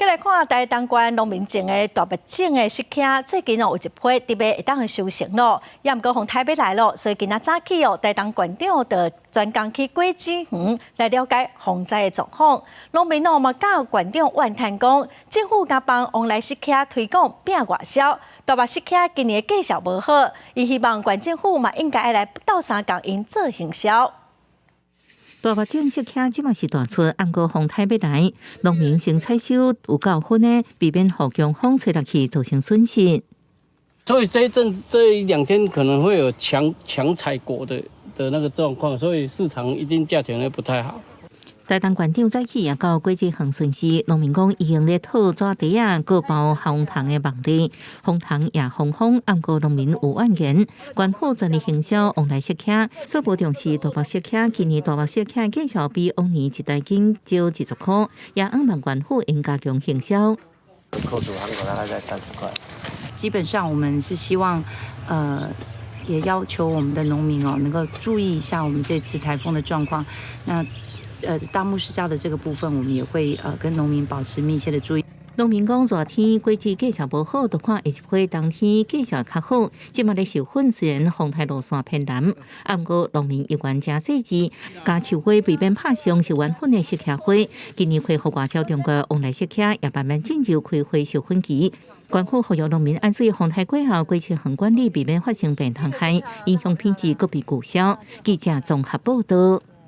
来看台东县农民种的大麦种的石刻，最近有一批特别会当收成咯，也毋过风台要来咯，所以今仔早起台东县长就专工去果子园来了解洪灾的状况。农民嘛甲县长怨叹讲，政府甲帮往来石刻推广拼外销，大麦石刻今年绩效无好，伊希望县政府嘛应该来斗相共因做行销。大麦种石刻即嘛是大出，按过风台要来，农民先采收有够分的，避免互强风吹落去造成损失。所以这一两天可能会有强采果的那个状况，所以市场一定价钱会不太好。台东县长早起也到果子园巡视，农民讲已经咧讨纸袋啊，各包红糖的网地，红糖也红红，按过农民有怨言。县府全力行销往来石刻，所不重视大麦石刻，今年大麦石刻绩效比往年一袋斤少20块，也希望县府应加强行销。扣除韩国大概在30块。基本上我们是希望，也要求我们的农民能够注意一下我们这次台风的状况。那大木市价的这个部分，我们也会跟农民保持密切的注意。农民讲热天果子绩效无好，就看下一批冬天绩效较好。即马咧授粉，虽然风台路线偏南，不过农民依然真细致，加树花避免拍伤授完粉的石刻花。今年恢复外销中国往来石刻也慢慢进入开花授粉期。县府呼吁农民按水风台过后，果子园管理避免发生病虫害，影响品质，个别滞销。记者综合报道。